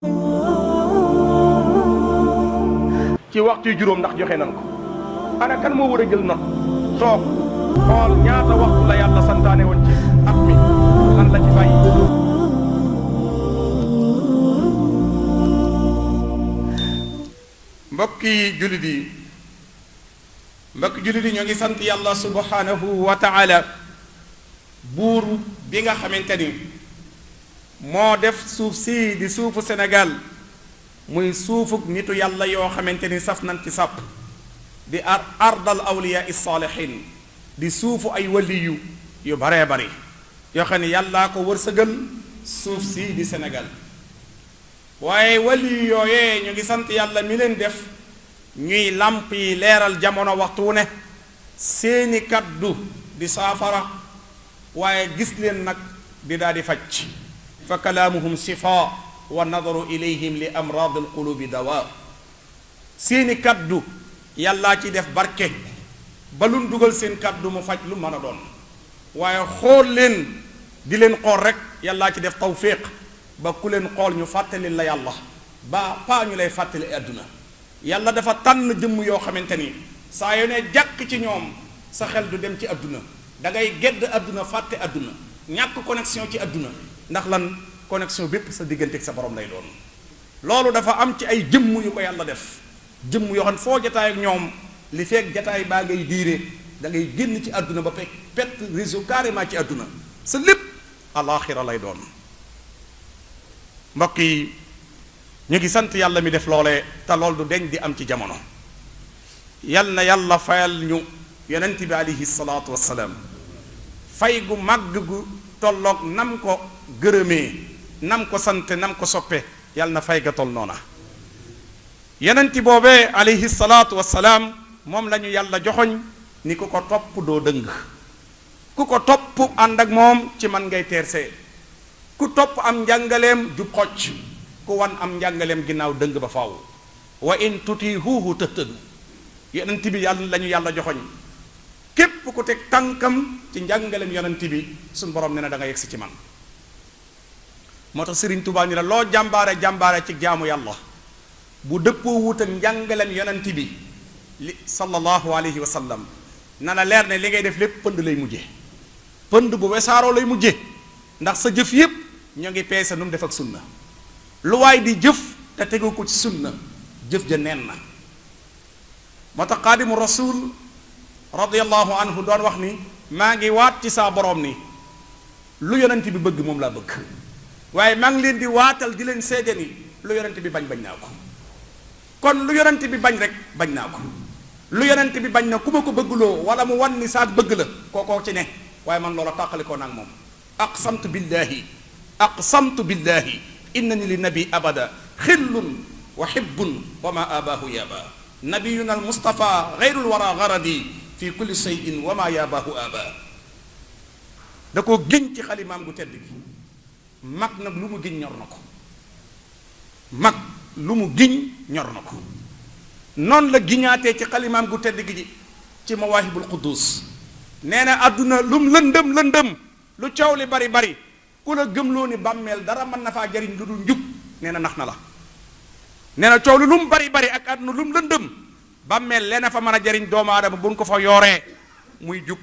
ci waxtu juróom ndax joxe nan ko ana kan moo war a jël not toog xool ñaata waxtu la yàlla santaane woon ci at mi lan la ci bàyyi. mbokki jullit yi ñoo ngi sant yàlla subhanahu wa taala buur bi nga xamante ni moo def suuf si di suufu Sénégal muy suufuk nitu yàlla yoo xamante ni saf nañ ci sàpp di ardal awliya saalihin di suufu ay waliyu yu baree bari yoo xam ne yàllaa ko wërsëgal suuf si di Sénégal waaye waliyu yooyee ñu ngi sant yàlla mi leen def ñuy làmp yi leeral jamono waxtu wu ne seeni kaddu di saafara waaye gis leen nag di daal di faj fa kalaamuhum shifaa wa nadaru ilayhim li amraad alqulubi dawa seeni kaddu yàllaa ci def barke ba lu dugal seen kaddu mu faj lu mën a doon waaye xool leen di leen xool rek yàllaa ci def tawfiq ba ku leen xool ñu fàttali la yàlla ba paa ñu lay fàttali àdduna yàlla dafa tànn jëmm yoo xamante ni saa yoo ne jàkk ci ñoom sa xel du dem ci àdduna da ngay gedd àdduna fàtte àdduna ñàkk connexion ci àdduna ndax lan connexion bépp sa diggante ak sa borom lay doon loolu dafa am ci ay jëmm yu ko yàlla def jëmm yoo xam foo jataay ak ñoom li fekk jataay baa ngay diire da ngay génn ci àdduna ba pet réseau carrément ci àdduna sa lépp alaaxira lay doon mbokk yi ñu ngi sant yàlla mi def loolee te lool du deñ di am ci jamono yal na yàlla fayal ñu yonent bi alayhi salaatu wassalaam fay gu màgg gu tolloog nam ko gërëmee nam ko sante nam ko soppe yal na fay ga tol noona yonent boobee alayhi salaatu wassalaam moom la ñu yàlla joxoñ ni ku ko topp doo dëng ku ko topp ànd ak moom ci man ngay teersee ku topp am njàngaleem jub xocc ku wan am njàngaleem ginnaaw dëng ba faaw wa in tutiihuuhu tahtadu yonent bi yàlla la ñu yàlla joxoñ képp ku teg tànkam ci njàngaleem yonent bi suñu borom ne na da nga yegsi ci man moo tax Sëriñ Tuubaa ni la loo jàmbaare ci jaamu yàlla bu dëppoo wut ak njàngaleem yonent bi li sallallahu alayhi wa sallam na la leer ne li ngay def lépp pënd lay mujje pënd bu wesaaroo lay mujje ndax sa jëf yépp ñoo ngi peese nu mu def ak sunna lu waay di jëf te tegu ko ci sunna jëf ja neen na moo tax xaadimu rasul radiyallahu anhu doon wax ni maa ngi waat ci saa borom ni lu yonent bi bëgg moom laa bëgg waaye maa ngi leen di waatal di leen seede ni lu yonent bi bañ naa ko kon lu yonent bi bañ rek bañ naa ko lu yonent bi bañ na ku ma ko bëggloo wala mu wan ni saak bëgg la kookoo ci ne waaye man loola tàqalikoo naag moom aqsamtu billahi innani li nabi abada xillun wa hibbun wa ma abaahu yaba nabiyuna al mustafa gayrul wara garadi fi kulli shay'in wa ma yabaahu aba da koo giñ ci xalimaam gu tedd gi mag nag lu mu giñ ñor na ko mag lu mu giñ ñor na ko noonu la giñaatee ci xalimaam gu tedd gi ci mawaahibul quddus nee na àdduna lum lëndëm lu coow li bari ku la gëmloo ni bàmmeel dara mën na faa jariñ lu dul njub nee na nax na la nee na coow li lu mu bari ak àdduna lu mu lëndëm bàmmeel leneen fa mën a jariñ doomu aadama bu ñu ko fa yooree muy jub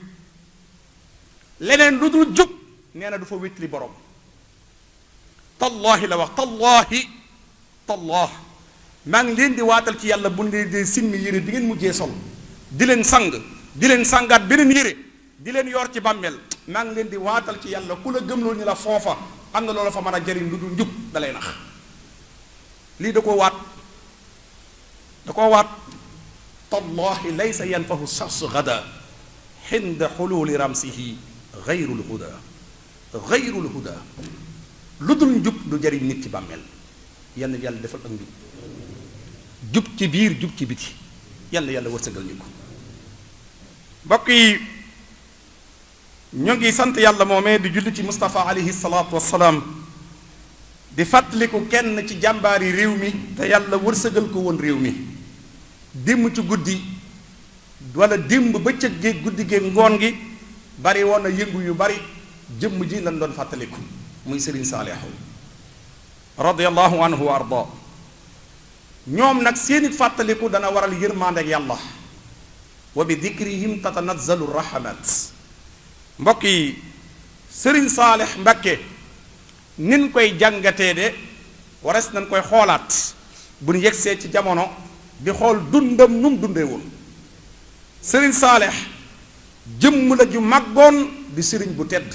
leneen lu dul jub nee na du fa wétli borom tallaahi la wax tallah maa ngi leen di waatal ci yàlla bu leen di simmi yére di ngeen mujjee sol di leen sang di leen sangaat beneen yére di leen yor ci bàmmeel maa ngi leen di waatal ci yàlla ku la gëmloo ni la foofa am na loola fa mën a jariñ lu dul njub dalay nax lii da koo waat tallahi laysa yanfahu shaxsu gada xinda xuluuli ramsihi gayrul huda lu dul njub du jariñ nit ci bàmmeel yal na yàlla defal ak njub jub ci biir jub ci biti yal na yàlla wërsëgal ñu ko mbokk yi ñu ngi sant yàlla moomee di julli ci Mustafa alayhi salaatu wassalaam di fàttaliku kenn ci jàmbaari réew mi te yàlla wërsëgal ko woon réew mi démb ci guddi wala démb bëccëg gi guddi gi ngoon gi bari woon na yëngu yu bari jëmm ji lañ doon fàttaliku muy Serigne Saliou radiyallahu anhu wa arda. ñoom nag seeni fàttaliku dana waral yërmande ak yàlla. wa bi dikrihim tatanazzalu rahamat. mbokk yi sëriñ Saalix Mbakke nin koy jàngatee de wares nañ koy xoolaat bu ñu yegsee ci jamono di xool dundam num dundee woon. sëriñ Saalix jëmm la ju màggoon di sëriñ bu tedd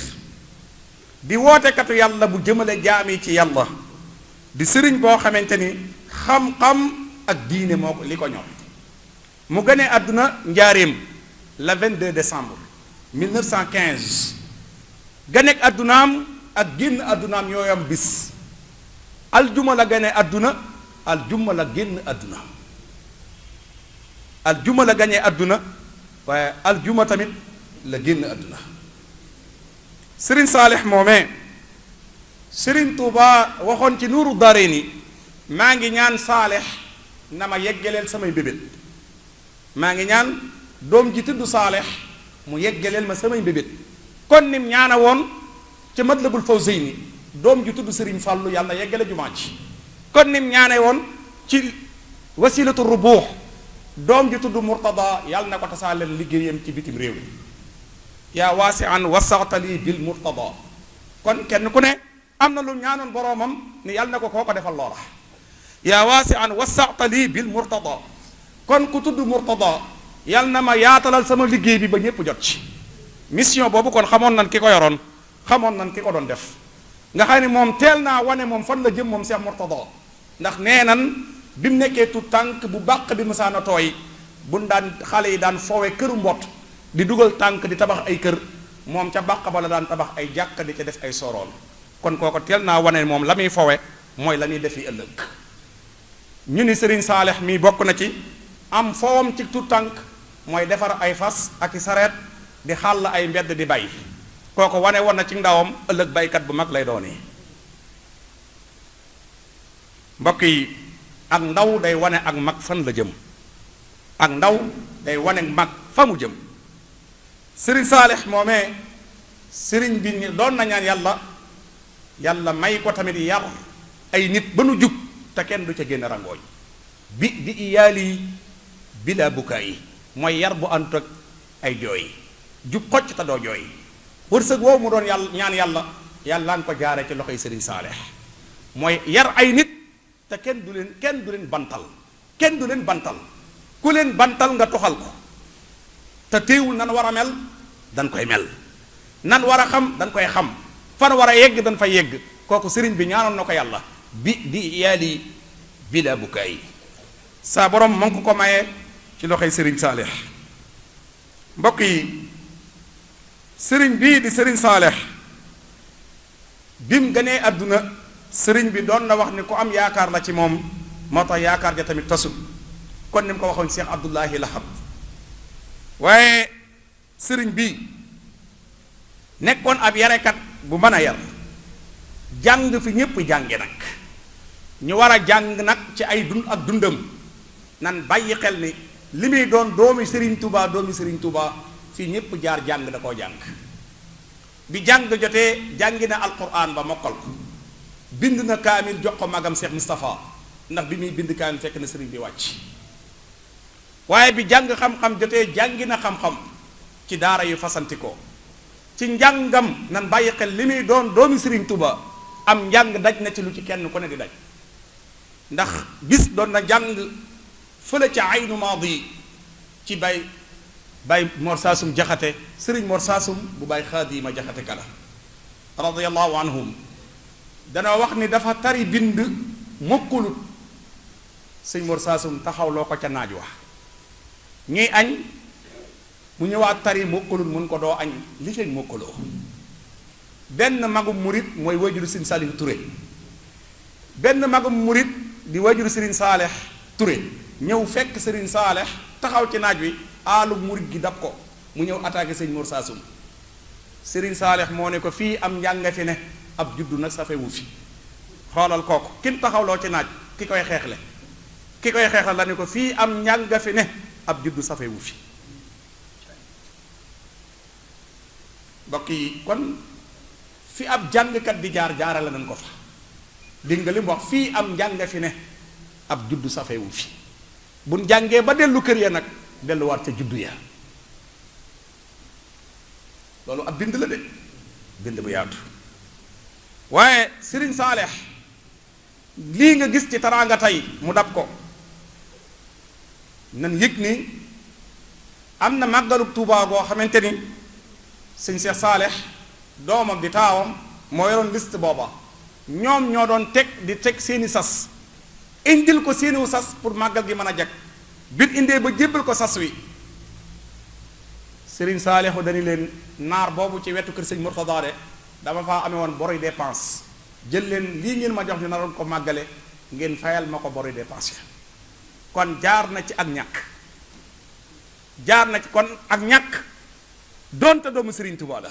di wootekatu yàlla bu jëmale jaam yi ci yàlla di sëriñ boo xamante ni xam-xam ak diine moo ko li ko ñor. mu gënee àdduna njaareem le 22 décembre 1915 ganeek àddunaam ak génn àddunaam yooyam bis aljuma la gane àdduna aljuma la génn àdduna aljuma la gañee àdduna waaye aljuma tamit la génn àdduna. sëriñ Saalix moomee sëriñ Tuuba waxoon ci nuuru daarayni maa ngi ñaan Saalix na ma yeggaleel samay bébét. maa ngi ñaan doom ji tudd Saalix mu yeggaleel ma samay bébét. kon nim ñaana woon ca Matlabul Fawzayni doom ji tudd sëriñ Fàllu yàlla yeggale jumaa ji. kon nim ñaane woon ci wasilatu rubuux doom ji tudd Murtada yàlla na ko tasaaleel liggéeyam ci bitim réew. yaa waasi'an wasaxtali bil Murtada. kon kenn ku ne am na lu ñaanoon boroomam ni yàlla na ko koo ko defal loola. yaa waasi'an wasaxtali bil Murtada. kon ku tudd Murtada yàlla na ma yaatalal sama liggéey bi ba ñépp jot ci. mission boobu kon xamoon nan ki ko yoroon xamoon nan ki ko doon def nga xam ne moom teel naa wane moom fan la jëm moom Cheikh Murtada. ndax nee nan bi mu nekkee tu tànk bu bàq bi musaana tooy buñ daan xale yi daan foowe këru mbott di dugal tànk di tabax ay kër moom ca bàq ba la daan tabax ay jàkka di ca def ay sorool. kon kooko teel naa wane moom la muy fowe mooy la ñuy defi ëllëg. ñu ni sëriñ Saalix mi bokk na ci am foowam ci tu tànk mooy defar ay fas ak i sareet di xàll ay mbedd di bay. kooko wane woon na ci ndawam ëllëg baykat bu mag lay doonee. mbokk yi ak ndaw day wane ak mag fan la jëm. ak ndaw day wane mag fa mu jëm. sëriñ Saalix moomee sëriñ bi doon na ñaan yàlla yàlla may ko tamit yar ay nit ba nu jub te kenn du ca génn rangooñ. bi di iyaali bila bukaay mooy yar bu ànd ak ay jooy jub xocc te doo jooy. wërsëg woowu mu doon yàlla ñaan yàlla yàlla nga ko jaare ci loxoy sëriñ Saalix mooy yar ay nit te kenn du leen bantal. kenn du leen bantal ku leen bantal nga toxal ko te téewul nan war a mel dañ koy mel nan war a xam dañ koy xam fan war a yegg dañ fay yegg. kooku sëriñ bi ñaanoon na ko yàlla bi di yaali bila bukaay saa borom ma ngi ko mayee ci loxoy sëriñ Saalix. mbokk yi sëriñ bii di sëriñ Saalix bim gënee àdduna sëriñ bi doon na wax ni ku am yaakaar la ci moom moo tax yaakaar ja tamit tasul. kon ni mu ko waxoon Cheikh Abdullahi Lahab. waaye sëriñ bi nekkoon ab yarekat bu mën a yar jàng fi ñépp jànge nag ñu war a jàng nag ci ay dund ak dundam nan bàyyi xel ni li muy doon doomi sëriñ Touba fii ñépp jaar jàng da koo jàng. bi jàng jotee jàngi na alquran ba mokkal ko bind na kaamil jox ko magam Cheikh Moustapha ndax bi muy bind kaamil fekk na sëriñ bi wàcc. waaye bi jàng xam-xam jotee jàngi na xam-xam ci daara yu fasanti ko ci njàngam nan bàyyi xel li muy doon doomi sëriñ Touba am njàng daj na ci lu ci kenn ku ne di daj. ndax bis doon na jàng fële ca aynu maadi ci bay Mor Saasum Jaxate sëriñ Mor Saasum bu bay Xaadima Jaxate kala radiyallahu anhum dana wax ni dafa tari bind mokkulut sëñ Mor Saasum taxawloo ko ca naaj wax ñuy añ mu ñëwaat tari mokkulut mun ko doo añ li feeñ mokkuloo. benn magum murit mooy wajuru sëriñ Saliou Touré benn magum murit di wajuru sëriñ Saalix Touré ñëw fekk sëriñ Saalix taxaw ci naaj wi aalu murit gi dab ko mu ñëw attaqué sëñ Mor Saasum. sëriñ Saalix moo ne ko fii am njàng fi ne ab juddu nag safewu fi. xoolal kooku kin taxawloo ci naaj ki koy xeexle la ne ko fii am njàng fi ne ab juddu safewu fi. mbokk yi kon fi ab jàngkat di jaar jaarale nañ ko fa dégg nga li mu wax fii am njàng fi ne ab juddu safewu fi buñ jàngee ba dellu kër ya nag delluwaat ca juddu ya loolu ab bind la de bind bu yaatu waaye Serigne Saalix lii nga gis ci taraanga tey mu dab ko nan yëg ni am na màggalub Tuubaa goo xamante ni sëñ Seex Saalix doomam di taawam moo yoroon liste booba ñoom ñoo doon di teg seeni sas indil ko seeniwu sas pour màggal gi mën a jag bit indee ba jébbal ko sas wi Serigne Saalixu dañu leen naar boobu ci wetu kër sëñ Murtada de dama faa amee woon boroy dépense jël leen lii ngeen ma jox ñu naroon ko màggale ngeen fayal ma ko boroy dépense kon jaar na ci ak ñàkk jaar na ci kon ak ñàkk doonte doomu Serigne Touba la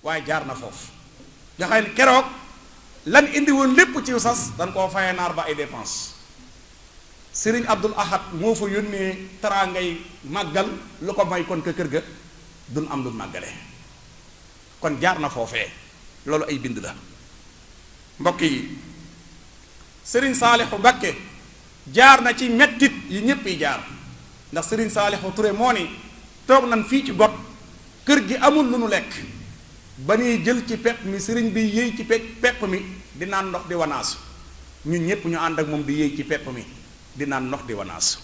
waaye jaar na foofu nga xam ne keroog lan indi woon lépp ci sas dañ koo fayee naar ba ay dépense Serigne Abdul Ahad moo fa yónnee teraangay màggal lu ko may kon kër ga duñ am lu màggale kon jaar na foofee loolu ay bind la mbokk yi Serigne Saalixu Mbàkke jaar na ci mettit yi ñépp yi jaar ndax Serigne Saalixu Touré moo ni toog nan fii ci got kër gi amul lu nu lekk ba nuy jël ci pepp mi sëriñ bi yéey ci pepp mi di naan ndox di wanaasu ñun ñépp ñu ànd ak moom di yéey ci pepp mi di naan ndox di wanaasu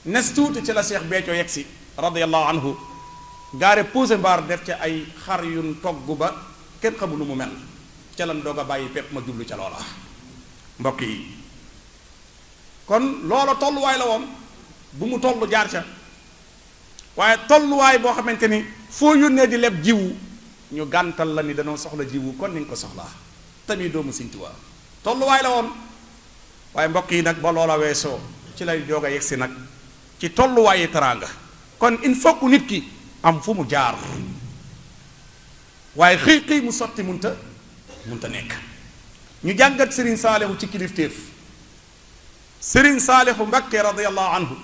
nes tuuti ci la Cheikh Béthio yegsi radiyallahu anhu gaare posé mbaar def ca ay xar yun togg ba kenn xamul lu mu mel ca lan doog a bàyyi pepp ma jublu ca loola mbokk yi kon loola tolluwaay la woon bu mu tollu jaar ca waaye tolluwaay boo xamante ni foo yónnee di leb jiwu ñu gàntal la ni danoo soxla jiwu kon ni nga ko soxlaa tamit doomu Sëñ Tuubaa tolluwaay la woon waaye mbokk yi nag ba loola weesoo ci lay joog a yegsi nag ci tolluwaayi teraanga kon il faut que nit ki am fu mu jaar waaye xëy mu sotti munta nekk ñu jàngat Serigne Saalixu ci kilifteef Serigne Saalixu Mbàkke radiyallahu anhu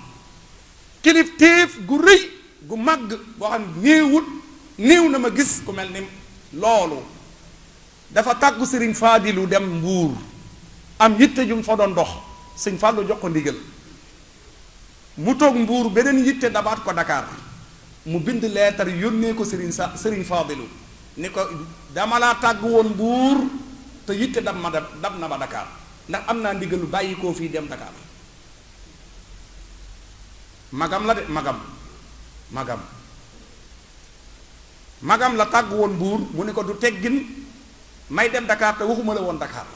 kilifteef gu rëy gu màgg boo xam néew na ma gis ku mel ni loolu dafa tàggu Serigne Faadilu dem Mbuur am yitte jum fa doon dox sëñ Fàllu jox ko ndigal mu toog Mbuur beneen yitte dabaat ko Dakar mu bind leetar yónnee ko Serigne Faadilu ni ko dama laa tàgg woon Mbuur te yitte dab na ma Dakar ndax am naa ndigal bàyyi koo fii dem Dakar magam la de magam la tàgg woon Mbuur mu ne ko du teggin may dem Dakar te waxuma la woon Dakar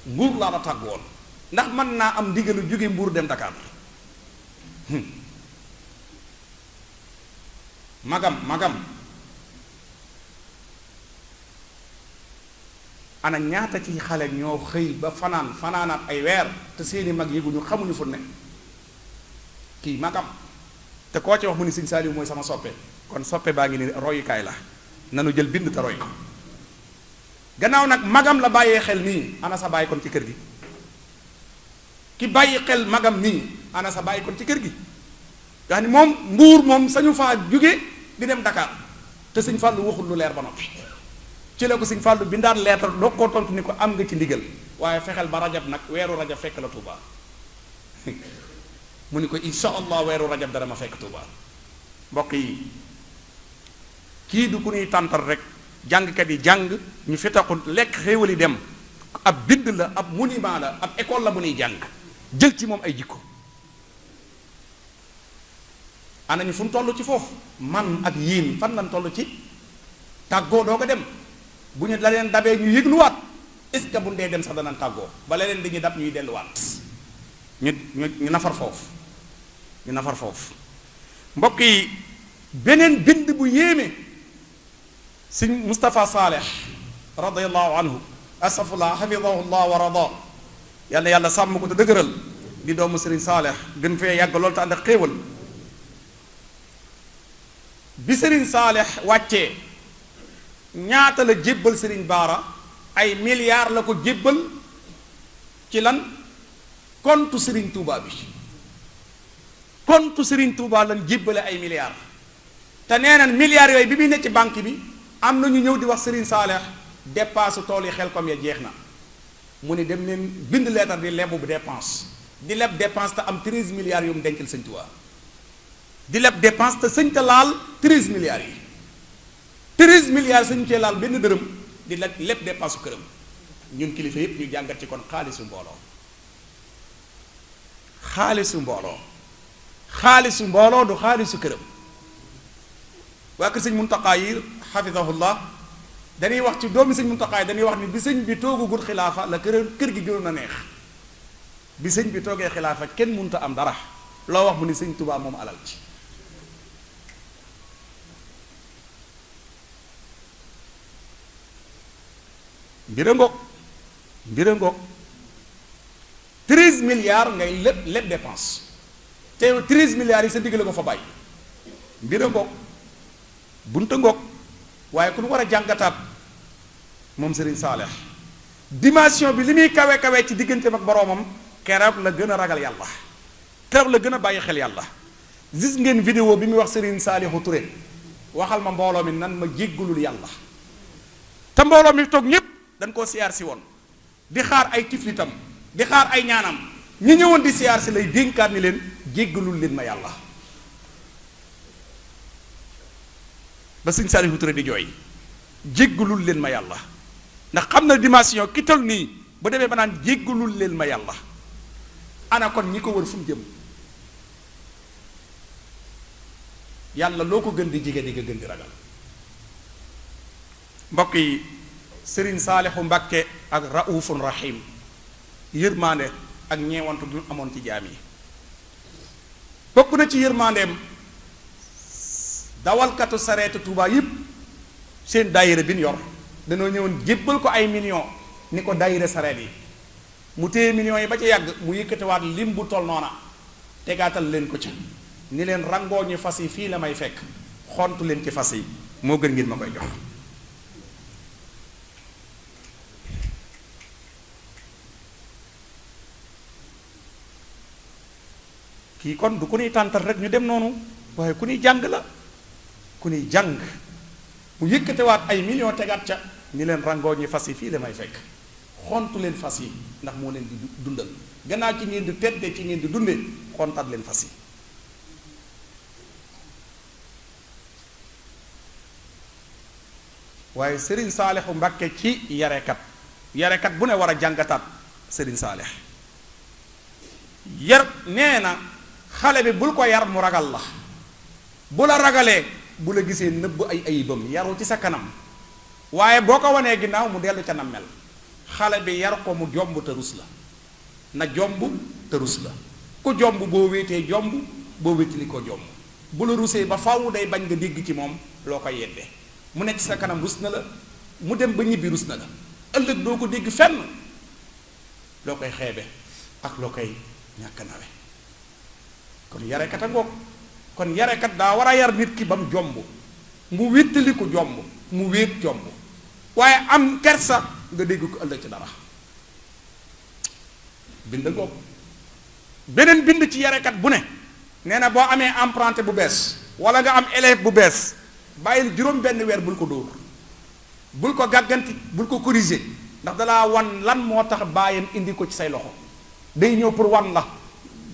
Mbuur laa la tàgg woon ndax mën naa am ndigalu jóge Mbuur dem Dakar magam ana ñaata ci xale ñoo xëy ba fanaanaat ay weer te seeni mag yëguñu xamuñu fu ne kii magam te koo ci wax mu ni Sëñ Saaliw mooy sama soppe kon soppe baa ngi ni royukaay la nanu jël bind te roy ko gannaaw nag magam la bàyyee xel nii ana sa bàyyi kon ci kër gi ki bàyyi xel magam nii ana sa bàyyi kon ci kër gi nga xam ni moom Mbuur moom sañu faa jóge di dem Dakar te Sëñ Fàllu waxul lu leer ba noppi ci la ko Sëñ Fàllu bindaat leetar doo ko tontu ni ko am nga ci ndigal waaye fexeel ba rajab nag weeru rajab fekk la Tuubaa mu ni ko insha allah weeru rajab dara ma fekk Tuubaa mbokk yi kii du ku ñuy tàntal rek jàngkat yi jàng ñu fi taxul lekk xéewali dem ab bind la ab monument la ab école la bu ñuy jàng jël ci moom ay jikko ana ñu fu mu toll ci foofu man ak yéen fan lañ toll ci tàggoo doo ko dem bu ñu la leen dabee ñu yëgluwaat est-ce que bu ñu dee dem sax danañ tàggoo ba la leen dañuy dab ñuy delluwaat ñu nafar foofu mbokk yi beneen bind bu yéeme Sëñ Moustapha Saalix radiyallahu anhu asafullah hafidahullah wa rada yàlla sàmm ko te dëgëral di doomu Serigne Saalix gën fee yàgg loolu te ànd ak xéewal bi Serigne Saalix wàccee ñaata la jébbal Serigne Baara ay milliards la ko jébbal ci lan kontu Serigne Touba bi kontu Serigne Touba lan jébbale ay milliards te nee na milliards yooyu bi muy ne ci banque bi am na ñu ñëw di wax Serigne Saalix dépasse tool yi xel comme ya jeex na mu ne dem leen bind leetar di lebu bu dépense di leb dépense te am 13 milliards yu mu dencal sëñ Tuubaa di leb dépense te sëñ te laal 13 milliards yi 13 milliards sëñ cee laal benn dërëm di leb dépense su këram. ñun kilifa yépp ñu jàngat ci kon xaalisu mbooloo du xaalisu këram. waa kër sëñ Muntaqa yi xafidahullah dañuy wax ci doomi sëñ Muntaqa yi dañuy wax ni bi sëñ bi toogagul xilaafa la kër gi gënoon a neex bi sëñ bi toogee xilaafa kenn mënta am dara loo wax mu ni sëñ Tuubaa moom alal ci mbira ngoog 13 milliards ngay lépp dépense te 13 milliards yi sa digg la ko fa bàyyi mbira ngoog bunta ngoog waaye ku ñu war a jàngataat moom Serigne Saalix dimension bi li muy kawe ci digganteem ak boroomam keroog la gën a ragal yàlla keroog la gën a bàyyi xel yàlla. gis ngeen vidéo bi muy wax Serigne Saliou Touré waxal ma mbooloo mi nan ma jéggalul yàlla te mbooloo mi toog ñépp dañ koo siyaar si woon di xaar ay tiflitam di xaar ay ñaanam ñi ñëwoon di siyaar si lay dénkaat ni leen jéggalul leen ma yàlla ba Serigne Saliou Touré di jooy jéggalul leen ma yàlla ndax xam na dimension ki tol nii ba demee ba naan jéggalul leen ma yàlla ana kon ñi ko wër fu mu jëm yàlla loo ko gën di jege di nga gën di ragal. mbokk yi Serigne Saalixu Mbàkke ak raufun rahim yërmaande ak ñeewantu bi mu amoon ci jaam yi bokk na ci yërmaandeem dawalkatu sareetu Tuubaa yépp seen daayira bi ñu yor dañoo ñëwoon jébbal ko ay millions ni ko daayira sareet yi mu téye millions yi ba ca yàgg mu yëkkatiwaat lim bu toll noona tegaatal leen ko ca ni leen rangoo ñu fas yi fii la may fekk xontu leen ci fas yi moo gën ngeen ma koy jox. kii kon du ku ñuy tàntal rek ñu dem noonu waaye ku ñuy jàng la ku ñuy jàng mu yëkkatewaat ay millions tegaat ca ni leen rangoo ñi fas yi fii la may fekk xontu leen fas yi ndax moo leen di dundal gannaaw ci ngeen di tedde ci ngeen di dunde xontaat leen fas yi. waaye Serigne Saalixu Mbàkke ci yarekat bu ne war a jàngataat Serigne Saalix yar nee na xale bi bul ko yar mu ragal la bu la ragalee bu la gisee nëbb ay ayibam yaru ci sa kanam waaye boo ko wanee ginnaaw mu dellu ca nammel xale bi yar ko mu jomb te rus la na jomb te rus la ku jomb boo wéetee jomb boo wéetili ko jomb bu la rusee ba faaw day bañ nga dégg ci moom loo ko yeddee mu nekk sa kanam rus na la mu dem ba ñibbi rus na la ëllëg doo ko dégg fenn loo koy xeebe ak loo koy ñàkk nawe kon yarekat a ngoog kon yarekat daa war a yar nit ki ba mu jomb mu wéttali ko jomb mu wéet jomb waaye am kersa nga dégg ko ëllëg ci dara bind ngoog beneen bind ci yarekat bu ne nee na boo amee emprunté bu bees wala nga am élève bu bees bàyyil juróom benn weer bul ko dóor bul ko gàgganti bul ko corriger ndax dalaa wan lan moo tax baayam indi ko ci say loxo day ñëw pour wan la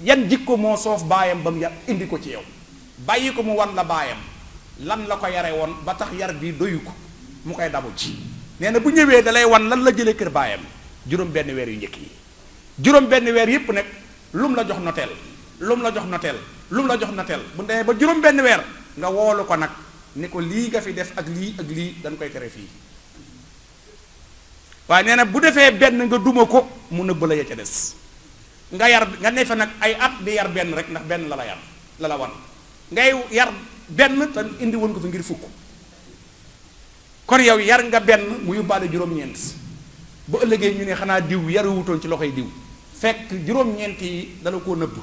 yan jikko moo soof baayam ba mu yar indi ko ci yow bàyyi ko mu wan la baayam lan la ko yare woon ba tax yar bii doyu ko mu koy dabu ci nee na bu ñëwee dalay wan lan la jëlee kër baayam juróom benn weer yu njëkk yi juróom benn weer yépp nag lum la jox noteel lum la jox noteel lum la jox noteel bu demee ba juróom benn weer nga woolu ko nag ni ko lii nga fi def ak lii dañ koy tere fii waaye nee na bu defee benn nga duma ko mu nëbb la ya ca des nga yar nga ne fa nag ay at di yar benn rek ndax benn la yar la la wan ngay yar benn te indi woon ko fi ngir fukk kon yow yar nga benn mu yóbbaale juróom-ñeent bu ëllëgee ñu ne xanaa diw yaruwutoon ci loxoy diw fekk juróom-ñeent yi dala koo nëbb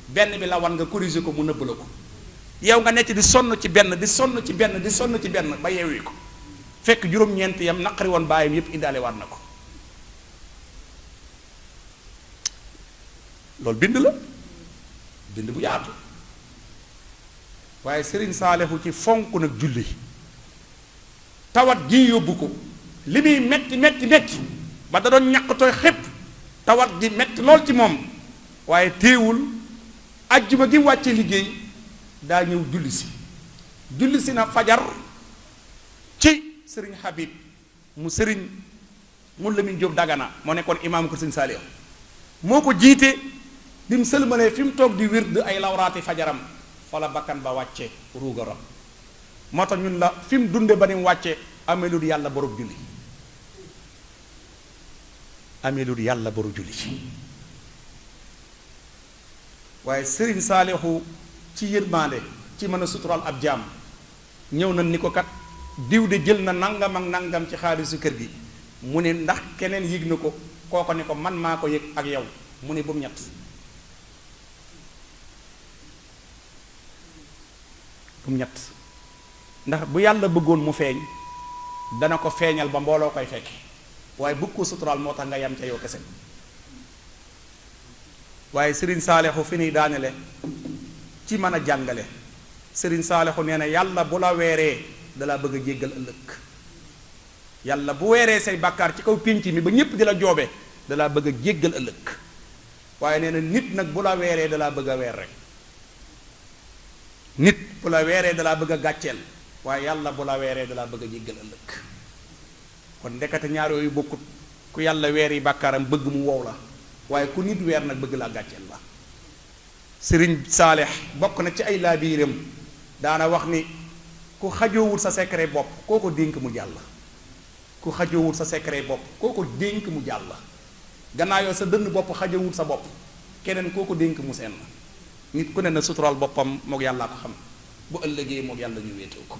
benn bi la wan nga corriger ko mu nëbb la ko yow nga nekk di sonn ci benn di sonn ci benn di sonn ci benn ba yeewi ko fekk juróom-ñeent yam naqari woon baayam yépp indaale waat na ko loolu bind la bind bu yaatu waaye Serigne Saalixu ci fonk nag julli tawat ji yóbbu ko li muy metti metti metti ba da doon ñàkk tooy xépp tawat ji metti lool ci moom waaye téewul ajjuma gi wàcce liggéey daa ñëw julli si na fajar ci sëriñ Habib mu sëriñ mu Lamin Jóob Dagana moo nekkoon imaam ko sëriñ Saaliw moo ko jiite bi mu sëlmalee fi mu toog di wird ay lawraati fajaram fa la bakkan ba wàcce ruugaram moo tax ñun la fi mu dunde ba ni mu wàcce amelul yàlla borom julli amelul yàlla borom julli waaye sëriñ Saalihu ci yërmaande ci mën a sutural ab jaam ñëw na ni ko kat diw de jël na nangam ak nangam ci xaalisu kër gi mu ne ndax keneen yëg na ko kooko ne ko man maa ko yëg ak yow mu ne bu mu ñett ndax bu yàlla bëggoon mu feeñ dana ko feeñal ba mbooloo koy fekk waaye bëgg ko suturaal moo tax nga yam ca yow kese waaye sëriñ Saalihu fi nuy daanele ci mën a jàngale sëriñ Saalihu nee na yàlla bu la weeree dalaa bëgg a jéggal ëllëg yàlla bu weeree say bàkkaar ci kaw pénc mi ba ñépp di la joobe dalaa bëgg a jéggal ëllëg waaye nee na nit nag bu la weeree dalaa bëgg a weer rek nit bu la weeree dalaa bëgg a gàcceel waaye yàlla bu la weeree dalaa bëgg a jéggal ëllëg kon ndekete ñaar yooyu bokkut ku yàlla weer yi bàkkaaram bëgg mu wow la waaye ku nit weer nag bëgg laa gàcceel la sëriñ Saalix bokk na ci ay laabiiram daana wax ni ku xajoowul sa secret bopp koo ko dénk mu jàll ku xajoowul sa secret bopp koo ko dénk mu jàll gannaaw yow sa dënn bopp xajoowul sa bopp keneen koo ko dénk mu seen nit ku ne na suturaal boppam mook yàllaa ko xam bu ëllëgee mook yàlla ñu wéetoo ko